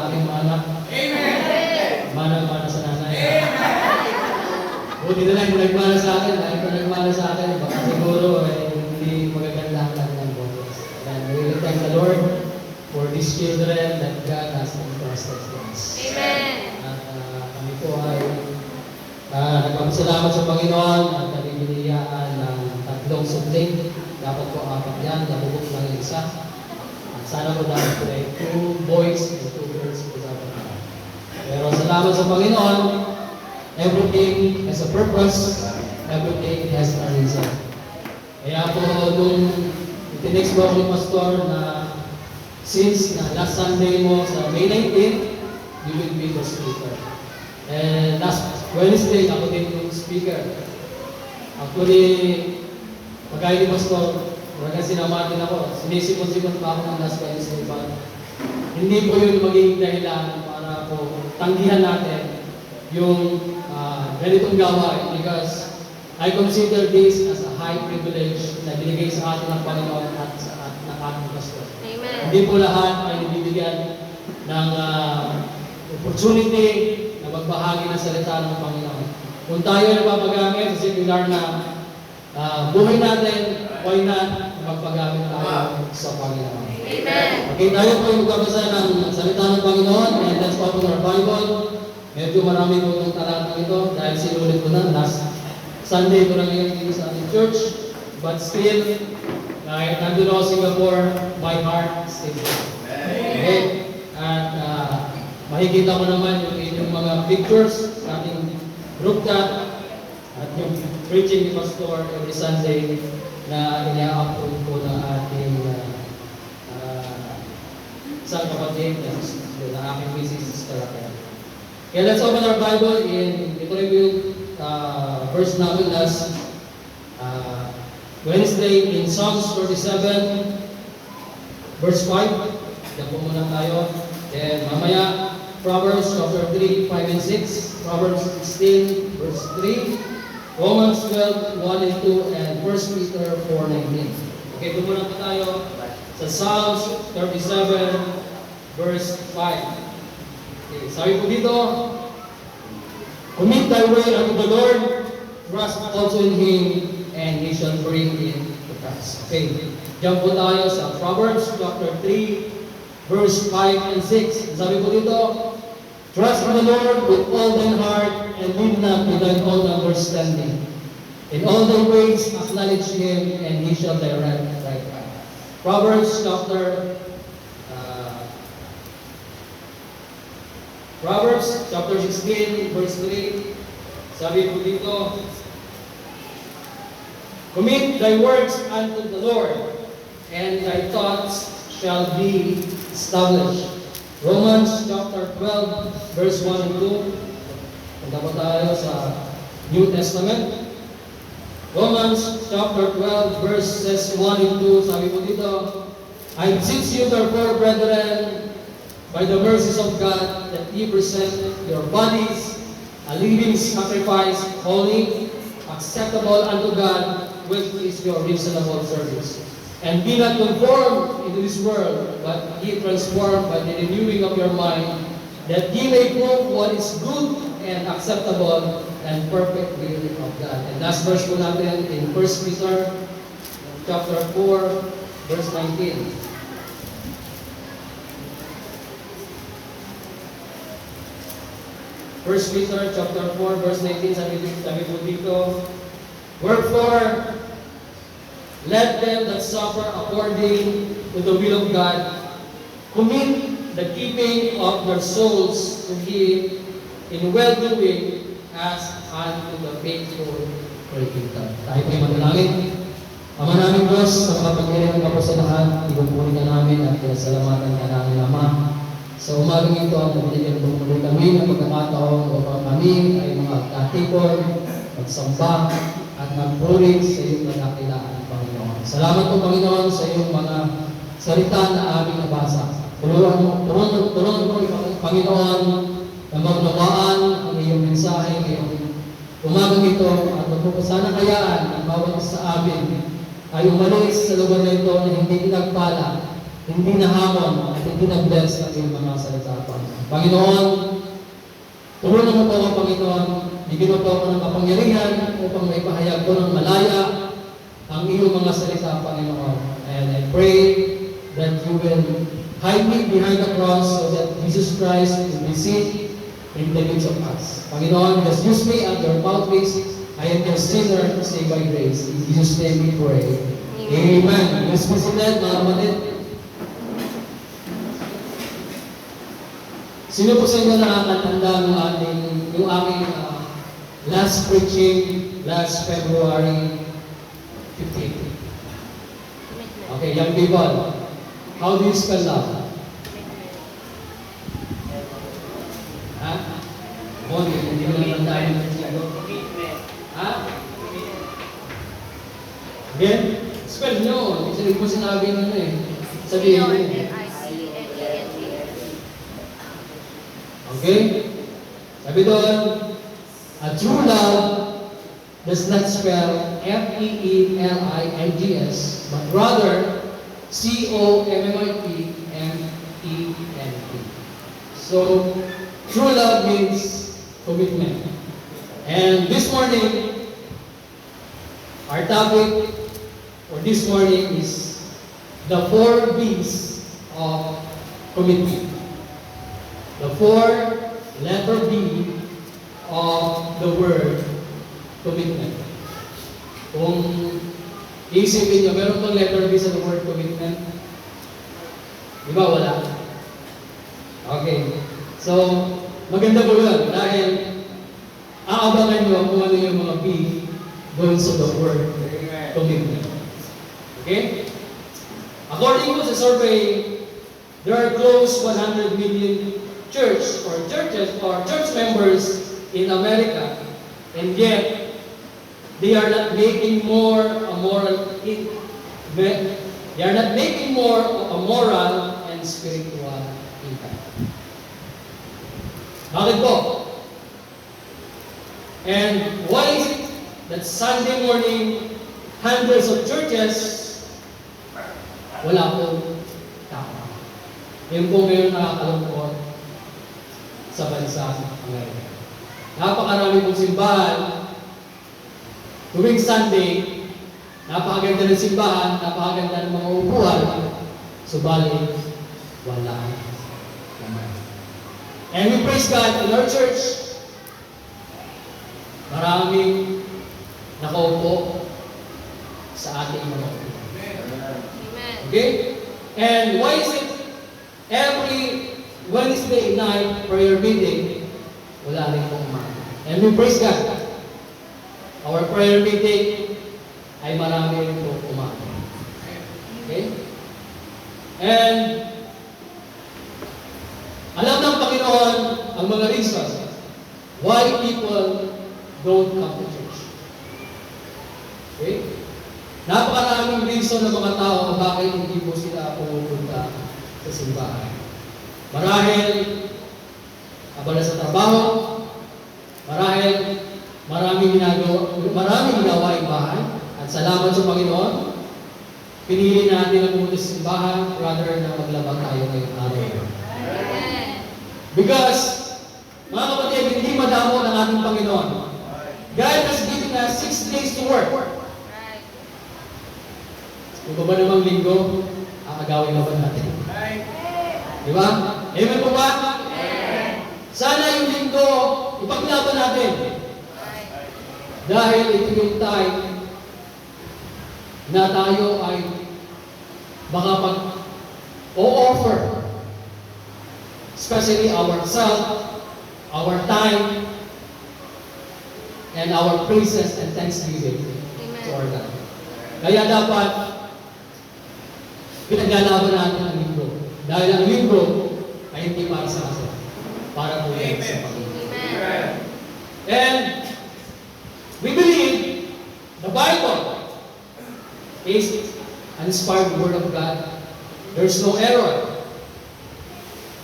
aking mga anak. Amen! Mana sa nanay. Buti na lang kung nagmana sa akin. Dahil kung nagmana sa akin, baka siguro hindi magaganda ang lahat ng boses. And we will thank the Lord for these children that God has entrusted to us. Amen! At kami po ay nagpapasalamat sa Panginoon at kami biniyaan ng 3 subling. Dapat po 4 yan, nabubok lang yung isa. At sana po dahil po ay 2 boys and 2 girls po sa Panginoon. Pero salamat sa Panginoon, everything has a purpose, everything has a reason. Kaya po nung itinext po ako ni Pastor na since na last Sunday mo sa May 19, you will be the speaker. And last Wednesday, ako din yung speaker. Actually, pagkaya ni Pastor, talaga sinamatin ako. Sinisipon-sipon pa ako ng last Wednesday. But hindi po yun magiging dahilan para po tanggihan natin yung ganitong gawain because I consider this as a high privilege na binigay sa atin ng Panginoon at ng ating Pastor. Amen! Hindi po lahat ay nabibigyan ng opportunity na magbahagi ng salita ng Panginoon. Kung tayo ay napapagamit sa secular na buhay natin, why not magpagamit tayo sa Panginoon? Amen! Okay, tayo po yung magbabasa ng salita ng Panginoon and let's open our Bible. Medyo marami po itong talatang ito dahil sinulit ko na last Sunday ko na ngayon dito sa ating church. But still, kahit nandun ako Singapore, my heart still there. Okay? At makikita ko naman yung inyong mga pictures sa ating group chat at yung preaching ni Pastor every Sunday na ina-upload ko ng ating isang kapatid na aking business therapy. Okay, let's open our Bible in ito yung verse namin last Wednesday in Psalms 47 verse 5. Diyan po muna tayo. And mamaya Proverbs chapter 3, 5 and 6, Proverbs 16 verse 3, Romans 12, 1 and 2, and 1 Peter 4, 19. Okay, doon muna po tayo sa Psalms 37 verse 5. Okay, sabi po dito, commit thy way unto the Lord, trust also in Him, and He shall bring it to pass. Okay, diyan po tayo sa Proverbs chapter 3, verse 5 and 6. Sabi po dito, trust in the Lord with all thine heart, and lean not to thine own understanding. In all thy ways acknowledge Him, and He shall direct thy path. Proverbs chapter 16, verse 3. Sabi po dito, commit thy works unto the Lord, and thy thoughts shall be established. Romans chapter 12, verse 1 and 2. Punta po tayo sa New Testament. Romans chapter 12, verses 1 and 2. Sabi po dito, I beseech you therefore, brethren, by the mercies of God, that ye present your bodies a living sacrifice, holy, acceptable unto God, which is your reasonable service. And be not conformed into this world, but ye transformed by the renewing of your mind, that ye may prove what is good and acceptable and perfect will of God. And last verse po natin in 1 Peter chapter 4, verse 19. 1 Peter chapter 4, verse 19, sabi po dito, wherefore, let them that suffer according to the will of God commit the keeping of their souls to Him in well-doing as unto the faithful Creator. Tayo po'y manalangin. Ama namin Diyos, sa kapagkailan ng kapasalahan, ibupuri ka namin at pinasalamatan ka namin, Ama. Sa umagang ito, ang binigyan po muli kami ng pagkakataon upang kami ay mga katipon, magsamba, at magpurit sa iyong nakakilaan, Panginoon. Salamat po, Panginoon, sa iyong mga salita na aming nabasa. Tulungan mo, Panginoon, na maunawaan ang iyong mensahe ngayong umagang ito at sana kayaan ang bawat sa amin ay umalis sa lugar na ito na hindi pinagpala hindi nahamon at hindi na-bless ng iyong mga salita. Panginoon, tulungan mo po ako, Panginoon, bigyan mo po ako ng kapangyarihan upang may pahayag ko ng malaya ang iyong mga salita, Panginoon. And I pray that you will hide me behind the cross so that Jesus Christ will be seen in the midst of us. Panginoon, just use me as your mouthpiece. I am your sinner saved by grace. In Jesus' name we pray. Amen. Let's be seated, mga kapatid. Sino po sa inyo nakakatanda yung aming last preaching last February 15? Okay, young people, how do you spell love? Ha? Hindi mo naman tayo. Ha? Again? Spell nyo. Kasi hindi mo sinabi nyo eh. Sabihin mo. Okay? Sabi doon, a true love does not spell F-E-E-L-I-N-G-S, but rather C-O-M-M-I-T-M-E-N-T. So, true love means commitment. And this morning, our topic for this morning is the 4 B's of commitment. The 4-letter B of the word commitment. Kung iisipin nyo, meron pang letter B sa the word commitment? Di ba wala? Okay. So, maganda po yun dahil aabangan nyo kung ano yung mga B doon sa the word commitment. Okay? According to the survey, there are close 100 million churches or church members in America, and yet they are not making more a moral and spiritual impact. Bakit po? And why is it that Sunday morning hundreds of churches wala pong tao? Yan po ngayon nakakalungkot sa bansa Amerika. Napakarami pong simbahan. Tuwing Sunday, napakaganda ng simbahan, napakaganda ng mga upuan, subalit wala naman. And we praise God in our church. Maraming nakaupo sa ating mga upuan. Okay? And why is it every Wednesday night prayer meeting, wala rin pong umaga? And we praise God. Our prayer meeting ay marami rin pong umaga. Okay? And alam ng Panginoon ang mga reasons why people don't come to church. Okay? Napakaraming reason ng mga tao kung bakit hindi po sila pumupunta sa simbahan. Marahil abala sa trabaho, marahil maraming gawaing bahay, at salamat sa Panginoon, pinili natin na pumunta sa simbahan rather na maglabang tayo ngayong araw. Because, mga kapatid, hindi madamo ng ating Panginoon. God has given us 6 days to work. Kung ba namang linggo, aagawin na ba natin? Di ba? Amen po ba? Sana yung linggo, ipaglaban natin. Dahil ito yung time na tayo ay baka o-offer, especially ourselves, our time, and our praises and thanksgiving to our God. Kaya dapat pinaglalaban natin ang libro. Dahil ang libro ay hindi para sa atin, para po yan sa Panginoon. And we believe the Bible is an inspired Word of God. There's no error.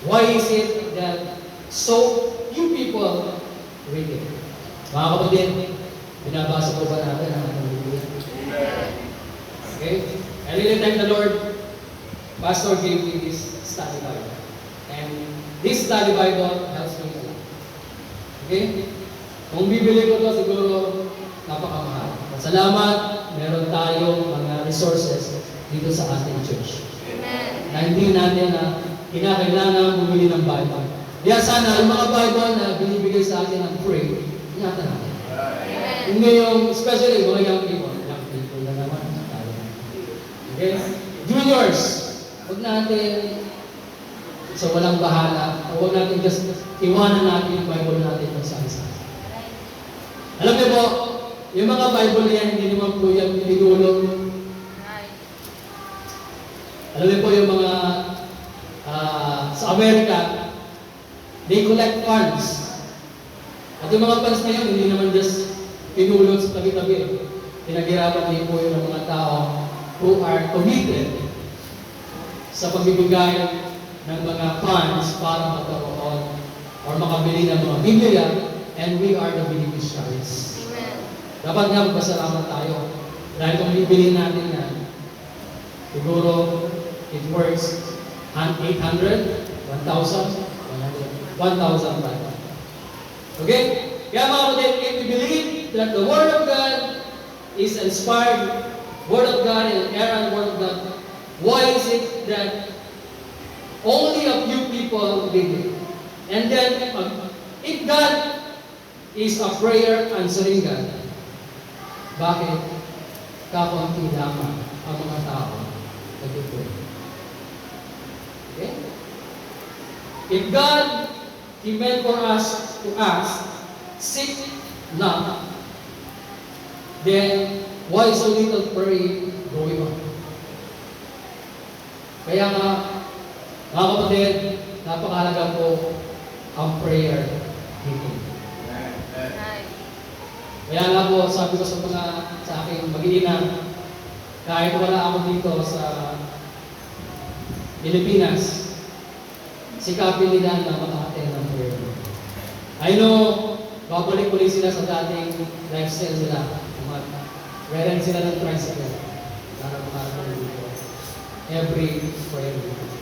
Why is it that so few people read it? Mga kapatid, binabasa ko ba natin ang ating Biblia? Okay? I really thank the Lord Pastor gave me this study Bible. And this study Bible helps me a lot. Okay? Kung bibili ko to siguro napakamahal. Salamat, meron tayong mga resources dito sa ating church. Amen. Na hindi natin na kinakailangan bumili ng Bible. Kaya sana yung mga Bible na binibigay sa atin ng free, ingatan natin. Amen. Yung ngayong, especially mga young people na naman. Okay? Juniors, huwag natin sa walang bahala, o huwag natin just iwanan natin yung Bible natin kung saan-saan. Alam niyo po, yung mga Bible na yan, hindi naman po yan pinigulong. Right. Alam niyo po yung mga sa Amerika, they collect funds. At yung mga funds na yun, hindi naman just pinulong sa tabi-tabi. Pinaghirapan din po yung mga tao who are committed sa pagbibigay ng mga funds para magkaroon or makabili ng mga Biblia, and we are the beneficiaries. Amen. Dapat nga magpasalamat tayo. Dahil kung bibili natin yan, siguro it works 800, 1,000, 1,500. Okay? Kaya mga kapatid, if we believe that the Word of God is inspired, Word of God and inerrant Word of God, why is it that only a few people believe it? And then, if God is a prayer answering God, bakit kakunti lamang ang mga tao nag-pray? Okay? If God, He meant for us to ask, seek not, then why so little praying going on? Kaya nga, mga kapatid, napakahalaga po ang prayer meeting. Right. Kaya nga po, sabi ko sa aking mag-iina, kahit wala ako dito sa Pilipinas, sikapin nila na maka-attend ng prayer. I know, babalik-ulit sila sa dating lifestyle nila. Meron sila ng tricycle para makarating dito. Every prayer meeting.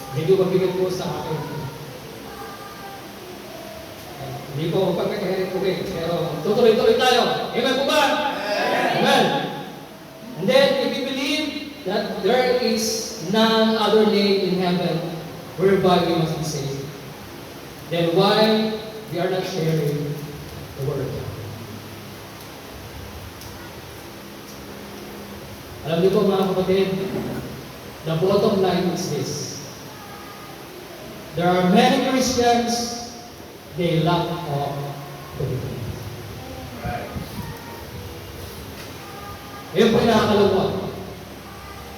Medyo mabigat po sa akin. Hindi po pagkakahirit ko pero tutuloy-tuloy tayo. Amen po ba? Amen. And then, if you believe that there is none other name in heaven whereby we must be saved, then why we are not sharing the Word of God? Alam niyo po mga kapatid, the bottom line is this. There are many Christians, they lack of commitment. Ngayon po yung nakakalawa,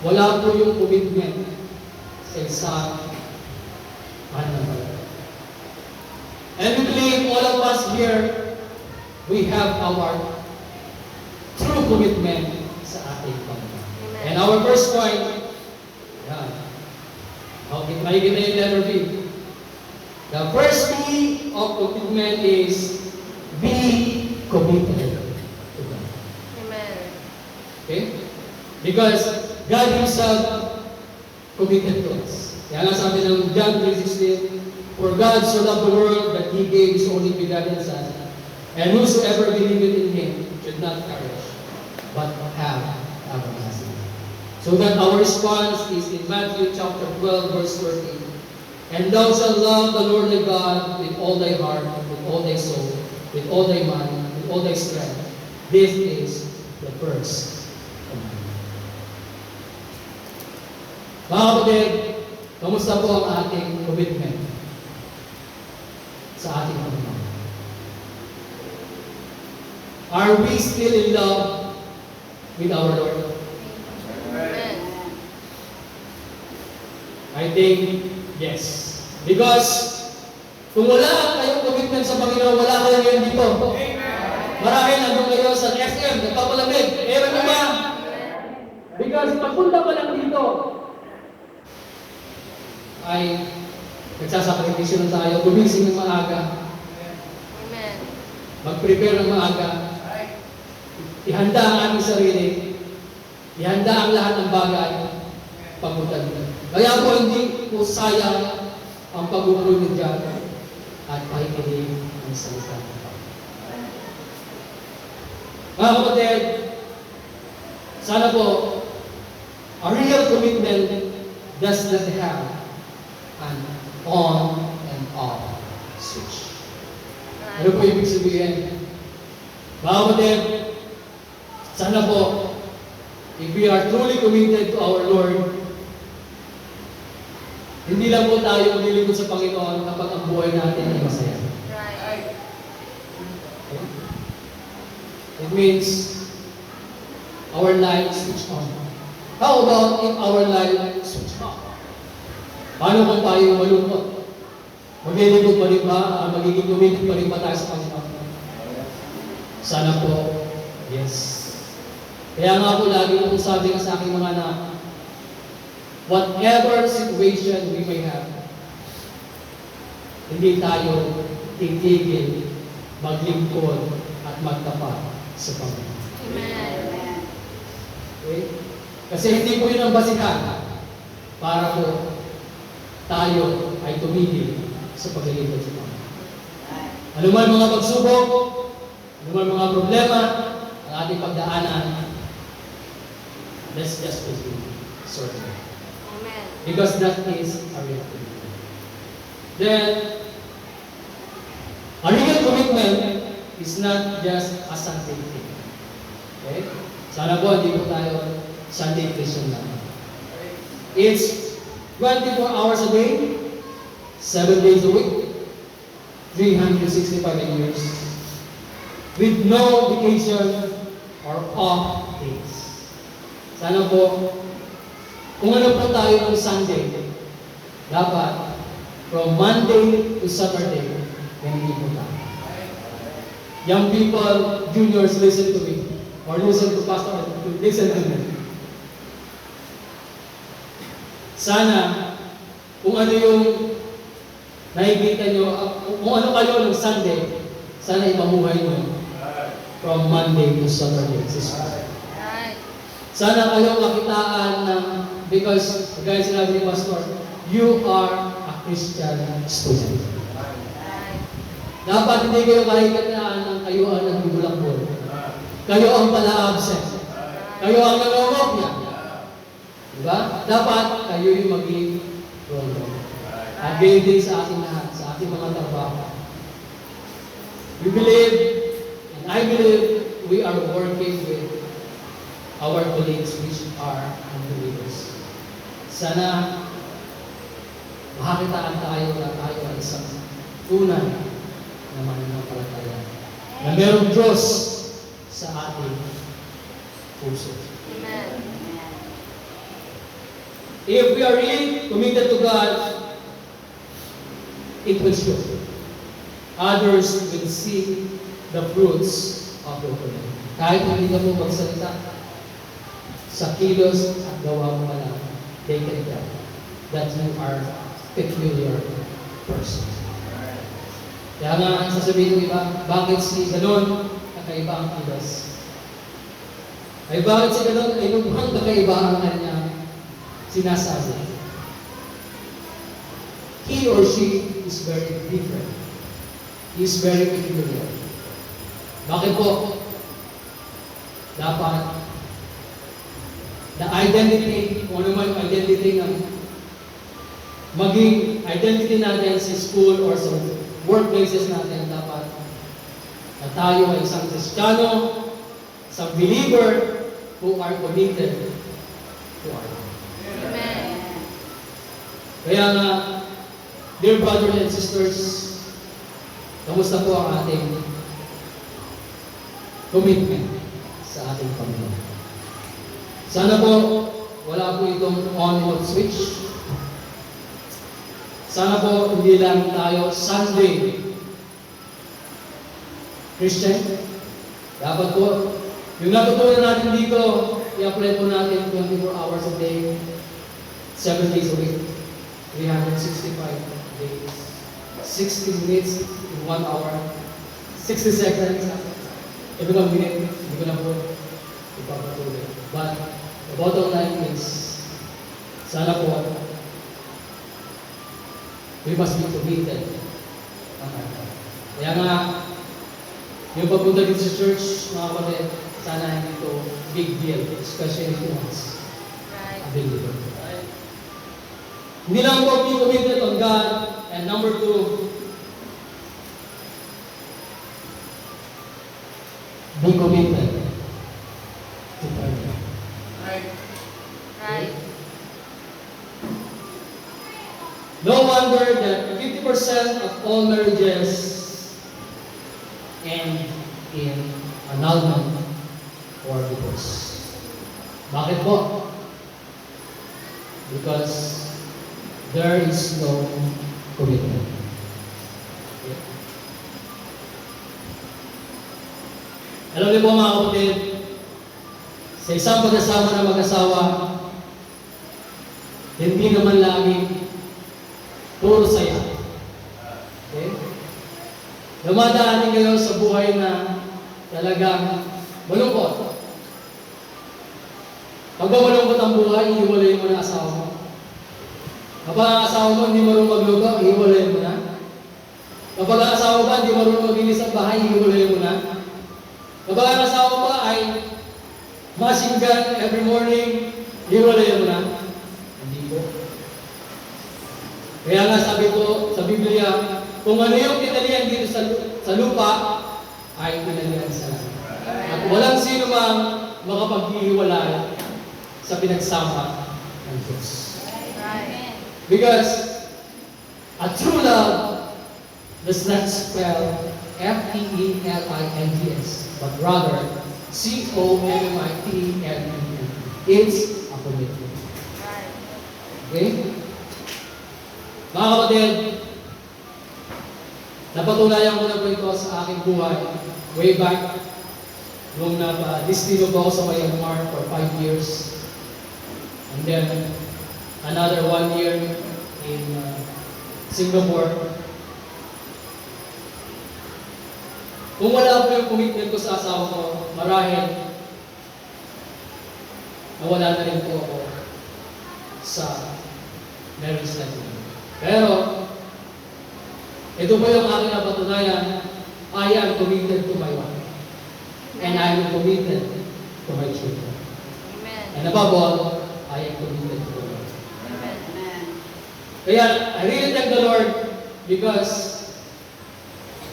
wala po yung commitment sa isang pananampalataya. And we believe all of us here, we have our true commitment sa ating Panginoon. And our first point, yan. Okay, makikita yung letter B. The first key of commitment is be committed to God. Amen. Okay? Because God Himself committed to us. Kaya nga sabi ng John 3:16, for God so loved the world that He gave His only begotten Son, and whosoever believeth in Him should not perish, but have everlasting life. So that our response is in Matthew chapter 12, verse 13. And thou shalt love the Lord thy God with all thy heart, with all thy soul, with all thy mind, with all thy strength. This is the first commandment. Mga kapatid, kamusta po ang ating commitment sa ating Panginoon? Are we still in love with our Lord? Amen. I think yes. Because kung wala kayong commitment sa Panginoon, wala kayo ngayon dito. Marami nandun kayo sa SM, nagpapalamig. Ewan mo ba? Because pagpunta pa lang dito, ay nagsasakripisyo na tayo, gumising ng maaga, Amen. mag-prepare ng maaga, ihanda ang aming sarili, Ihanda ang lahat ng bagay pamunta niyo. Kaya po hindi po sayang ang pag-uulog dyan at pakikinig ng salita ng Panginoon. Mga kapatid, sana po, a real commitment does not have an on and off switch. Ano po ibig sabihin? Mga kapatid, sana po, if we are truly committed to our Lord, hindi lang po tayo maglilingkod sa Panginoon kapag ang buhay natin ay masaya. Right. Okay? It means our life switch on. How about if our life switch off? Paano kung tayo malungkot? Maglilingkod pa rin ba? Magiging committed pa rin ba tayo sa Panginoon? Sana po, yes. Kaya nga po lagi po sabi nga sa aking mga anak, whatever situation we may have, hindi tayo titigil, maglingkod, at magtapat sa Panginoon. Amen. Okay? Kasi hindi po yun ang basihan para po tayo ay tumigil sa paglilingkod sa Panginoon. Ano man mga pagsubok, ano man mga problema, ang ating pagdaanan, let's just proceed. Sorry. Amen. Because that is a real commitment. Then, a real commitment is not just a Sunday thing. Okay? Sana po, hindi po tayo Sunday Christian lang. It's 24 hours a day, 7 days a week, 365 years, with no vacation or off days. Sana po, kung ano po tayo ng Sunday, dapat from Monday to Saturday, hindi po tayo. Young people, juniors, listen to me. Or listen to Pastor, listen to me. Sana, kung ano yung nakikita nyo, kung ano kayo ng Sunday, sana ipamuhay nyo from Monday to Saturday. Right. Sana kayo makitaan ng, because, guys, sinabi ni Pastor, you are a Christian student. Right. Dapat hindi kayo kakitaan ng kayo ang nagbubulakbol. Kayo ang pala absent. Kayo ang nangongopya. Diba? Dapat kayo yung maging role model. At gayon din sa ating lahat, sa ating mga trabaho. We believe, and I believe, we are working with our colleagues which are unbelievers. Sana makakitaan tayo na tayo ay isang tunay na mananampalataya na merong Diyos sa ating puso. Amen. If we are really committed to God, it will show. Others will see the fruits of your commitment. Kahit hindi ka mo magsalita, sa kilos at gawa mo lang, they can tell that you are peculiar person. Kaya nga, sasabihin ng iba, bakit si ganon kakaiba ang kilos? Ay bakit si ganon ay lubhang kakaiba ang kanyang sinasabi? He or she is very different. He is very peculiar. Bakit po? Dapat the identity, kung ano man yung identity ng maging identity natin sa school or sa workplaces natin, dapat na tayo ay isang Kristiyano, isang believer who are committed to our God. Amen. Kaya nga, dear brothers and sisters, kamusta po ang ating commitment sa ating Panginoon? Sana po, wala po itong on and off switch. Sana po, hindi lang tayo Sunday Christian. Dapat po, yung natutunan natin dito, i-apply po natin 24 hours a day, 7 days a week, 365 days, 60 minutes in 1 hour, 60 seconds, every 1 minute, hindi ko na po ipapatuloy. But The bottom line is, sana po, we must be committed. Kaya nga, yung pagpunta dito sa church, mga kapatid, sana hindi ito big deal, especially to us, Right. a believer. Hindi lang po be committed on God, and number two, be committed to prayer. Right. No wonder that 50% of all marriages end in annulment or divorce. Bakit po? Because there is no commitment. Okay. Alam niyo po mga kapatid, sa isang pag-asawa na mag-asawa, hindi naman laging puro saya. Okay? Dumadaanin kayo sa buhay na talagang malungkot. Pag malungkot ang buhay, ihiwalay mo na asawa mo. Kapag ang asawa mo hindi marunong magluto, ihiwalay mo na. Kapag ang asawa mo hindi marunong maglinis ang bahay, ihiwalay mo na. Kapag ang asawa mo ay machine gun every morning, ihiwalay mo na. Hindi po. Kaya nga sabi ko sa Biblia, kung ano yung tinalian dito sa lupa, ay tinalian sa langit. At walang sino mang makapaghihiwalay sa pinagsama ng Diyos. Right. Because a true love does not spell F-E-E-L-I-N-G-S, but rather C-O-M-I-T-L-E-N. It's a commitment. Right. Okay? Mga kapatid, napatunayan ko na po ito sa aking buhay way back nung napa-destino po ako sa Myanmar for 5 years. And then, another 1 year in Singapore. Kung wala po yung commitment ko sa asawa ko, marahil nawala na rin po ako sa marriage life. Pero, ito po yung aking napatunayan, I am committed to my wife. And I am committed to my children. Amen. And above all, I am committed to the Lord. Amen. Kaya, I really thank the Lord because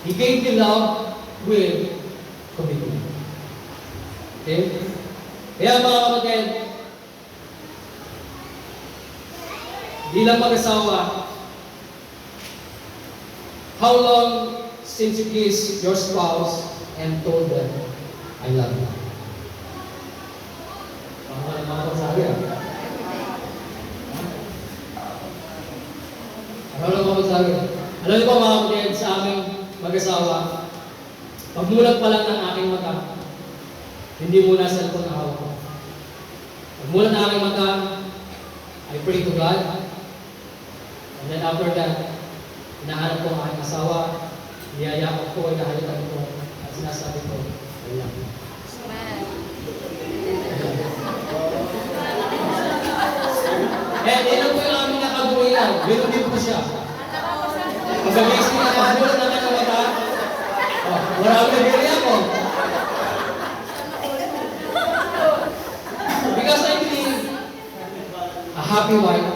He gave me love with commitment. Okay? Kaya mga kapatid, bilang mag-asawa, how long since you kissed your spouse and told them, I love you? Mga pagsabi Ano lang mga pagsabi? Alam niyo ba mga kapatid, sa aming mag-asawa, pagmulat pa lang ng aking mata, hindi muna cellphone na hawak ko. Pagmulat ng aking mata, I pray to God. And then after that, hinahanap ko ang aking asawa, niyayakap ko, hinahalikan ko, at sinasabi ko, I love you. Amen. And yun po yung aming nakabuhayan. Meron din po siya. Pag-agising na nakabuhat na kanyang mata, marami na bili ako. Because I believe a happy wife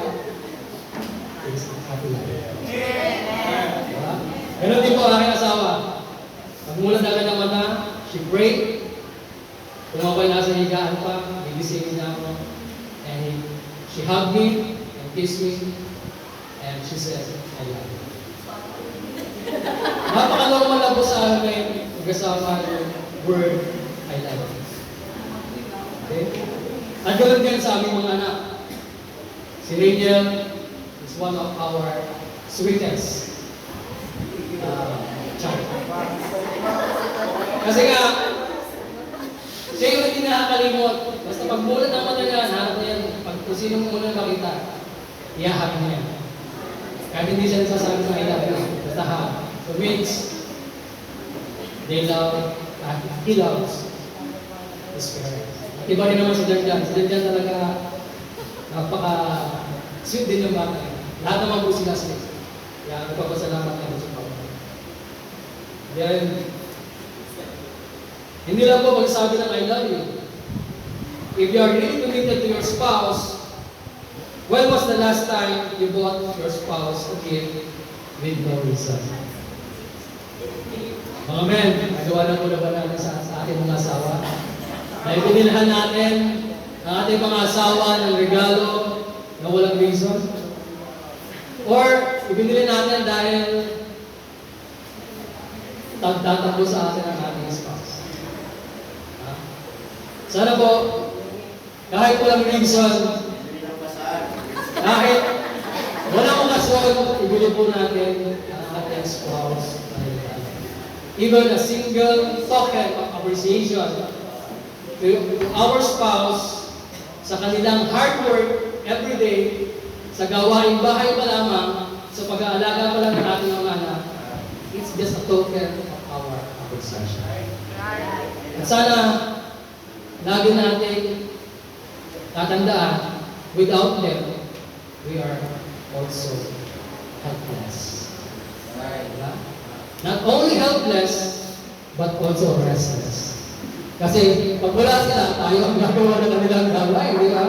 is a happy life. Diba? Meron din po ang aking asawa. Pagmulat na kanyang mata, she prayed. Kung ako'y nasa higaan pa, gigisingin niya ako. And she hugged me and kissed me. And she said, I love you. Napaka-normal lang po sa amin mag-asawa yung word, I love you. Okay? At ganoon din sa aming mga anak. Si Rachel is one of our sweetest child. Kasi nga, siya yung hindi nakakalimot. Basta pagmulat ng mata niya, hanap niya yan. Pag kung sino mo muna makita, iyahabi niya. Kahit hindi siya nagsasabi ng I love you. Basta ha. So means, they love, he loves his parents. Iba rin naman si Janjan. Si Janjan talaga napaka-sweet din yung bata. Lahat naman po sila sweet. Kaya nagpapasalamat namin sa Panginoon. Then, hindi lang po pagsabi ng I love you. If you are really committed to your spouse, when was the last time you bought your spouse a gift with no reason? Mga men, nagawa na po na ba natin sa ating mga asawa? Na ibinilhan natin ang ating mga asawa ng regalo na walang reason? Or ibinili natin dahil tagtatakbo sa atin ang ating spouse? Sana po, kahit walang reason, kahit walang okasyon, ibili po natin ang ating spouse. Even a single token of appreciation to our spouse sa kanilang hard work every day, sa gawaing bahay pa lamang, sa pag-aalaga pa lang ng ating mga anak, it's just a token of our appreciation. At sana, lagi natin tatandaan, without them, we are also helpless. Diba? Not only helpless, but also restless. Kasi pag wala sila, tayo ang gagawa ng kanilang gaway, di ba?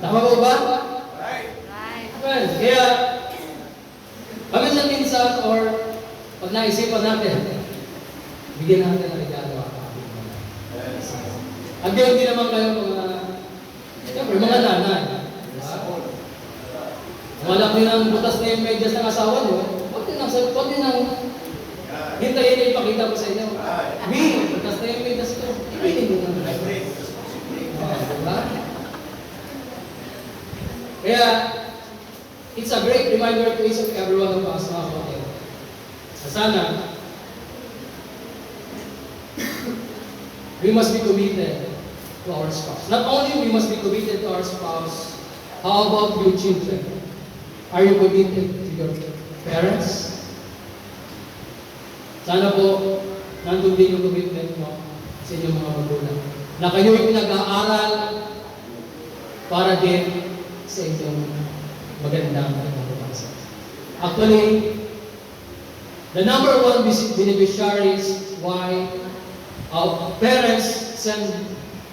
Tama po ba? Well, kaya, paminsan-minsan or pag naisipan natin, bigyan natin ng regalo ang ating mga. Again, hindi naman kayo siyempre, mga nanay. Malak din ang butas na yung medyas ng asawa nyo, huwag din ang hintayin na ipakita ko sa inyo. Butas na yung medyas ko, ibigin mo naman. Diba? Kaya, it's a great reminder to each of every one of us, mga kapatid. Sana, we must be committed to our spouse. Not only we must be committed to our spouse, how about your children? Are you committed to your parents? Sana po, nandun din yung commitment mo sa inyong mga magulang. Na kayo'y pinag-aaral para din sa inyong magandang pagkakabasa. Actually, the number one beneficiaries why our parents send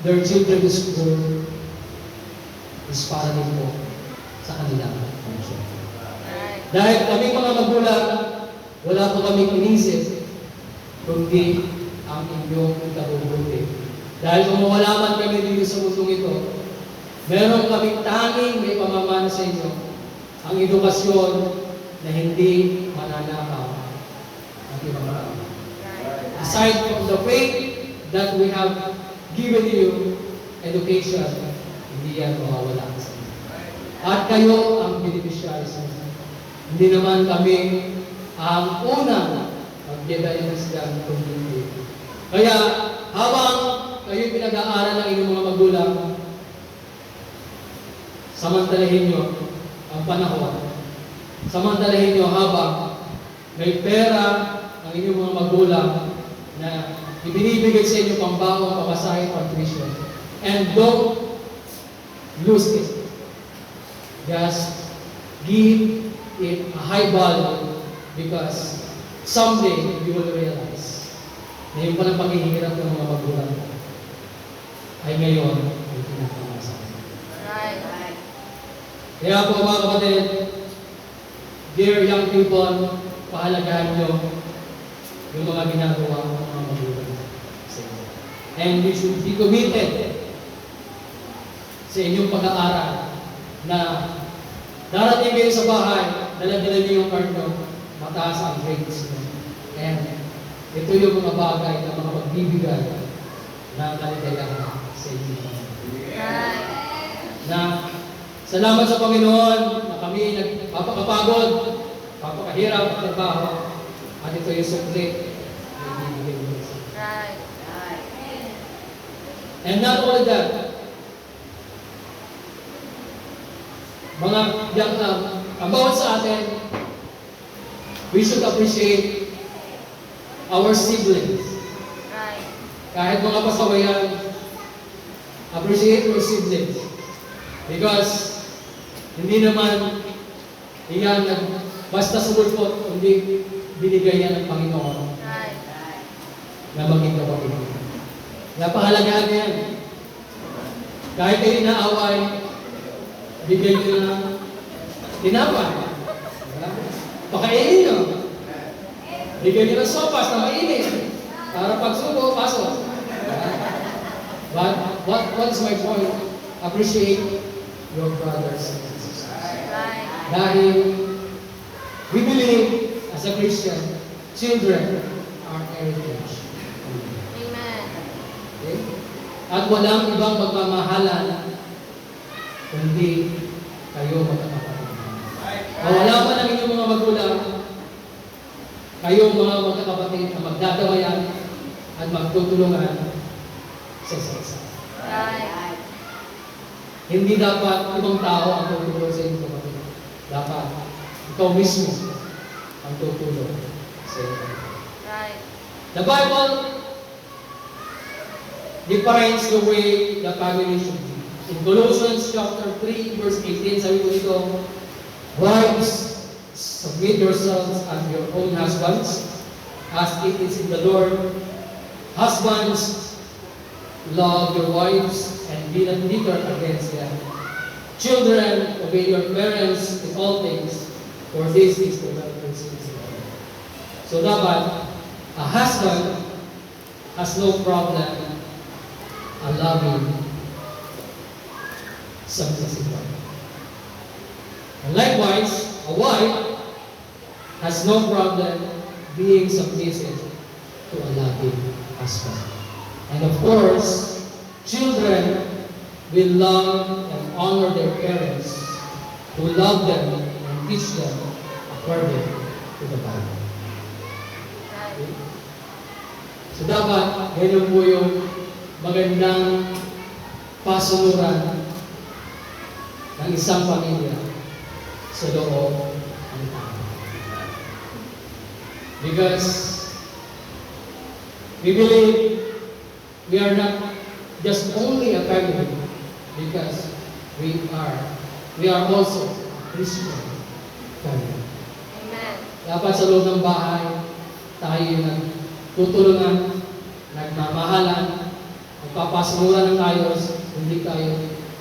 their children to school is para din po sa kanilang function. Dahil kami mga magulang, wala po kami inisip kundi ang inyong ikabubuti. Dahil kung mawala man kami dito sa mundong ito, meron kaming tanging may pamamana sa inyo, ang edukasyon na hindi mananakaw ang ibang tao. Aside from the faith that we have given you, education, hindi yan mawawala sa inyo. At kayo ang beneficiaries sa inyo. Hindi naman kami ang unang mag-develop ng community. Kaya, habang kayo'y pinag-aaral ng inyong mga magulang, samantalahin nyo ang panahon. Samantalahin nyo habang may pera ang inyong mga magulang na ibinibigay sa inyo pambaon, pamasahe, tuition. And don't lose it. Just give it a high value because someday you will realize na yung palang paghihirap ng mga magulang ay ngayon ay pinakamasa. Right. Kaya po mga kapatid, dear young people, pahalagahan nyo yung mga ginagawa ng mga magulang sa inyo. And you should be committed sa inyong pag-aaral na darating kayo sa bahay, dala-dala niyo yung card nyo, mataas ang grades nyo. And ito yung mga bagay na mga magbibigay ng kaligayahan sa inyo. Na salamat sa Panginoon na kami nagpapakapagod, papakahirap at trabaho, at ito yung suklit na ibibigay mo sa inyo. And not only that, mga young ang bawat sa atin, we should appreciate our siblings. Kahit mga pasawayan, Appreciate your siblings. Because hindi naman iyan basta sumulpot, kundi binigay yan ng Panginoon Right. na maging kapatid. Napahalagaan yan. Kahit kayo inaaway, bigay nyo ng tinapay. Pakainin nyo. Bigyan nyo ng sopas na mainit. Para pagsubo, pasok. But what's my point? Appreciate your brothers and sisters. Right. Dahil we believe as a Christian, children are heritage. Amen. Okay? At walang ibang magmamahalan kundi kayo magkakapatid. Wala pa ng inyong mga magulang, kayong mga magkakapatid na magdadawayan at magtutulungan sa isa't isa. Right. Hindi dapat ibang tao ang tutulong sa inyong kapatid. Dapat ikaw mismo ang tutulong sa inyong. Right. The Bible defines the way the family should be. In Colossians chapter 3, verse 18, sabi ko dito, wives, submit yourselves unto your own husbands, as it is in the Lord. Husbands, love your wives, and be not bitter against them. Children, obey your parents in all things, for this is the right principle. So dapat, a husband has no problem allowing submissive wife. And likewise, a wife has no problem being submissive to a loving husband. And of course, children will love and honor their parents who love them and teach them according to the Bible. Right. So dapat, ganyan po yung magandang pasunuran ng isang pamilya sa loob ng tao. Because we believe we are not just only a family, because we are also Christian family. Amen. Dapat sa loob ng bahay, tayo yung nagtutulungan, nagmamahalan, magpapasunuran ng ayos, hindi kayo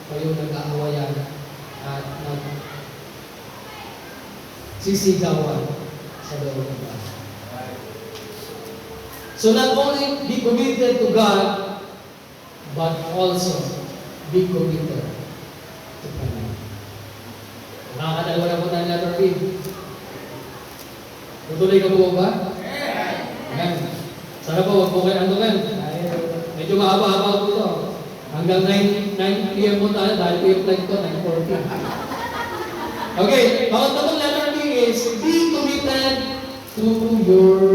nag-aawayan at sisigawan sa loob ng bahay. So not only be committed to God, but also be committed to family. Nakakadalawa na po tayo letter B. Tutuloy ka po ba? Amen. Sana po, wag po kayo antukan. Medyo mahaba-haba po ito. Hanggang 9 p.m. po tayo dahil po yung flight ko, 9:40. Okay, bawat tatong letter B is be committed to your